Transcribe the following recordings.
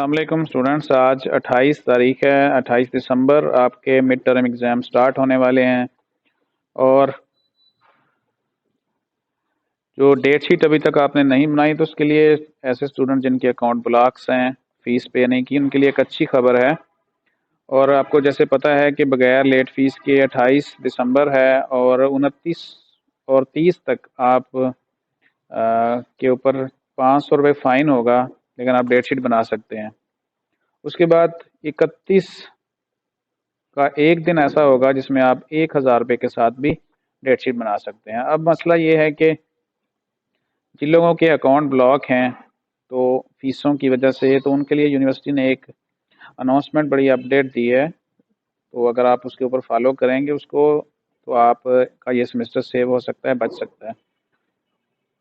अस्सलाम वालेकुम स्टूडेंट्स। आज 28 तारीख है, 28 दिसंबर। आपके मिड टर्म एग्ज़ाम स्टार्ट होने वाले हैं और जो डेट शीट अभी तक आपने नहीं बनाई तो उसके लिए ऐसे स्टूडेंट जिनके अकाउंट ब्लॉक्स हैं, फ़ीस पे नहीं की, उनके लिए एक अच्छी खबर है। और आपको जैसे पता है कि बगैर लेट फ़ीस के 28 दिसंबर है और 29 और 30 तक आप के ऊपर 500 रुपये फ़ाइन होगा, लेकिन आप डेट शीट बना सकते हैं। उसके बाद 31 का एक दिन ऐसा होगा जिसमें आप 1000 रुपये के साथ भी डेट शीट बना सकते हैं। अब मसला ये है कि जिन लोगों के अकाउंट ब्लॉक हैं तो फीसों की वजह से, तो उनके लिए यूनिवर्सिटी ने एक अनाउंसमेंट, बड़ी अपडेट दी है। तो अगर आप उसके ऊपर फॉलो करेंगे उसको, तो आप का ये सेमेस्टर सेव हो सकता है, बच सकता है।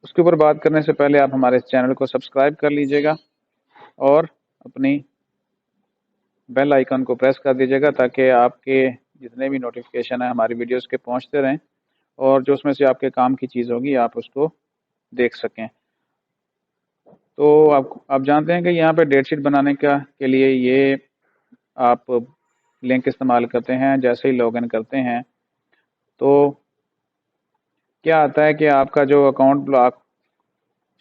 उसके ऊपर बात करने से पहले आप हमारे चैनल को सब्सक्राइब कर लीजिएगा और अपनी बेल आइकन को प्रेस कर दीजिएगा ताकि आपके जितने भी नोटिफिकेशन है हमारी वीडियोस के पहुंचते रहें और जो उसमें से आपके काम की चीज़ होगी आप उसको देख सकें। तो आप जानते हैं कि यहाँ पे डेट शीट बनाने के लिए ये आप लिंक इस्तेमाल करते हैं। जैसे ही लॉगिन करते हैं तो क्या आता है कि आपका जो अकाउंट ब्लॉक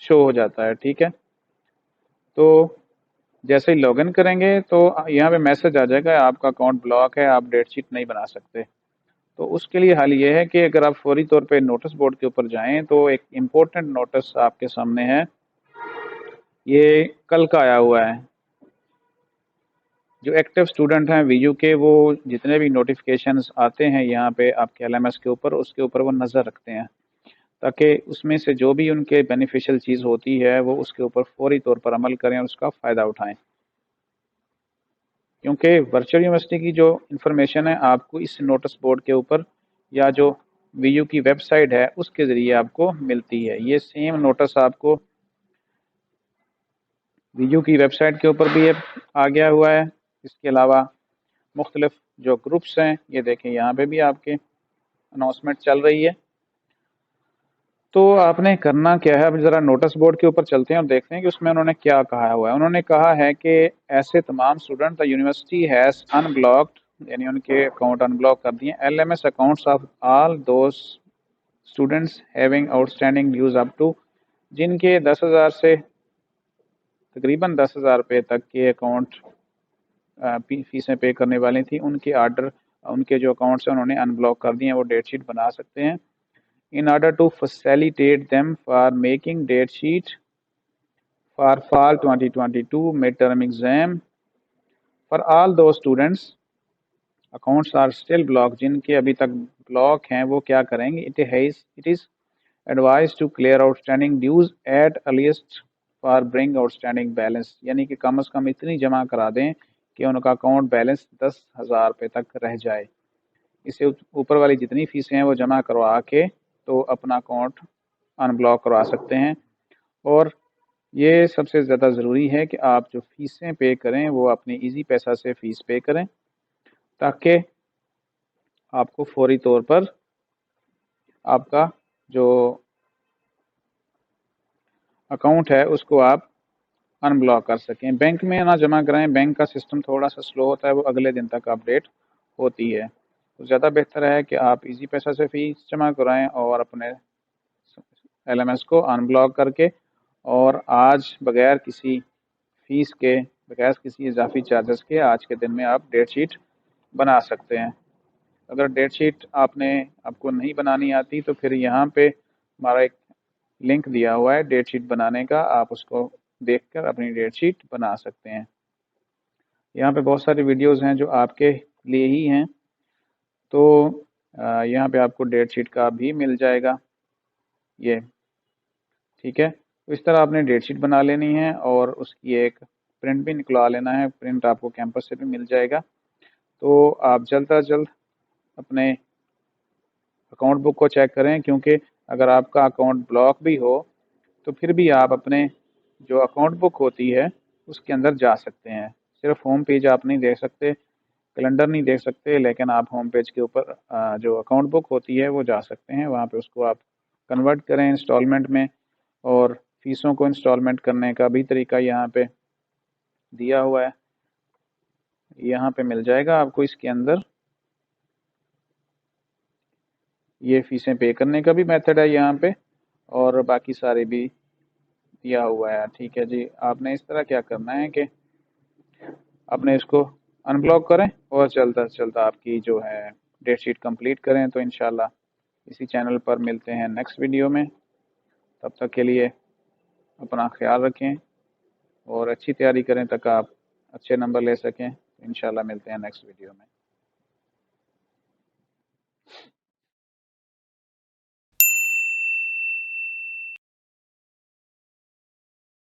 शो हो जाता है, ठीक है। तो जैसे ही लॉगिन करेंगे तो यहाँ पे मैसेज आ जाएगा आपका अकाउंट ब्लॉक है, आप डेट शीट नहीं बना सकते। तो उसके लिए हल ये है कि अगर आप फौरी तौर पे नोटिस बोर्ड के ऊपर जाएं तो एक इम्पोर्टेंट नोटिस आपके सामने है, ये कल का आया हुआ है। जो एक्टिव स्टूडेंट हैं वीयू के, वो जितने भी नोटिफिकेशंस आते हैं यहाँ पे आपके एलएमएस के ऊपर, उसके ऊपर वो नज़र रखते हैं ताकि उसमें से जो भी उनके बेनिफिशियल चीज़ होती है वो उसके ऊपर फौरी तौर पर अमल करें और उसका फ़ायदा उठाएं। क्योंकि वर्चुअल यूनिवर्सिटी की जो इन्फॉर्मेशन है आपको इस नोटिस बोर्ड के ऊपर या जो वीयू की वेबसाइट है उसके ज़रिए आपको मिलती है। ये सेम नोटिस आपको वीयू की वेबसाइट के ऊपर भी आ गया हुआ है। इसके अलावा मुख्तलिफ जो ग्रुप्स हैं, ये देखें यहाँ पे भी आपके अनाउंसमेंट चल रही है। तो आपने करना क्या है, अब ज़रा नोटिस बोर्ड के ऊपर चलते हैं और देखते हैं कि उसमें उन्होंने क्या कहा हुआ है। उन्होंने कहा है कि ऐसे तमाम student the university has unblocked, यानी उनके अकाउंट अनब्लॉक कर दिए, LMS accounts of all those students having outstanding dues up to, जिनके 10,000 से तकरीबन 10,000 रुपये तक के अकाउंट फीसें पे करने वाली थी, उनके जो अकाउंट्स हैं उन्होंने अनब्लॉक कर दिए हैं, वो डेट शीट बना सकते हैं। In order to facilitate them for making date sheet for fall 2022 midterm exam, for all those students accounts are still blocked, जिनके अभी तक ब्लॉक हैं वो क्या करेंगे, it is advised to clear outstanding dues at earliest for bring outstanding balance, यानी कि कम से कम इतनी जमा करा दें कि उनका अकाउंट बैलेंस 10,000 रुपये तक रह जाए। इससे ऊपर वाली जितनी फीसें हैं वो जमा करवा के तो अपना अकाउंट अनब्लॉक करवा सकते हैं। और ये सबसे ज़्यादा ज़रूरी है कि आप जो फ़ीसें पे करें वो अपनी इजी पैसा से फ़ीस पे करें ताकि आपको फौरी तौर पर आपका जो अकाउंट है उसको आप अनब्लॉक कर सकें। बैंक में ना जमा कराएं, बैंक का सिस्टम थोड़ा सा स्लो होता है, वो अगले दिन तक अपडेट होती है। तो ज़्यादा बेहतर है कि आप इजी पैसा से फ़ीस जमा कराएं और अपने एलएमएस को अनब्लॉक करके, और आज बगैर किसी फ़ीस के, बगैर किसी इजाफी चार्जेस के आज के दिन में आप डेट शीट बना सकते हैं। अगर डेट शीट आपको नहीं बनानी आती तो फिर यहाँ पे हमारा एक लिंक दिया हुआ है डेट शीट बनाने का, आप उसको देखकर अपनी डेट शीट बना सकते हैं। यहाँ पे बहुत सारी वीडियोस हैं जो आपके लिए ही हैं। तो यहाँ पे आपको डेट शीट का भी मिल जाएगा ये, ठीक है। तो इस तरह आपने डेट शीट बना लेनी है और उसकी एक प्रिंट भी निकलवा लेना है। प्रिंट आपको कैंपस से भी मिल जाएगा। तो आप जल्द अज जल्द अपने अकाउंट बुक को चेक करें, क्योंकि अगर आपका अकाउंट ब्लॉक भी हो तो फिर भी आप अपने जो अकाउंट बुक होती है उसके अंदर जा सकते हैं। सिर्फ होम पेज आप नहीं देख सकते, कैलेंडर नहीं देख सकते, लेकिन आप होम पेज के ऊपर जो अकाउंट बुक होती है वो जा सकते हैं। वहाँ पे उसको आप कन्वर्ट करें इंस्टॉलमेंट में, और फीसों को इंस्टॉलमेंट करने का भी तरीका यहाँ पे دیا ہوا ہے، یہاں پہ مل جائے گا آپ کو۔ اس کے اندر یہ فیسیں پے کرنے کا بھی میتھڈ ہے یہاں پہ، اور باقی سارے بھی دیا ہوا ہے۔ ٹھیک ہے جی، آپ نے اس طرح کیا کرنا ہے کہ اپنے اس کو ان بلاک کریں اور چلتا چلتا آپ کی جو ہے ڈیٹ شیٹ کمپلیٹ کریں۔ تو انشاءاللہ اسی چینل پر ملتے ہیں نیکسٹ ویڈیو میں، تب تک کے لیے اپنا خیال رکھیں اور اچھی تیاری کریں تاکہ آپ اچھے نمبر لے سکیں۔ انشاءاللہ ملتے ہیں نیکسٹ ویڈیو میں۔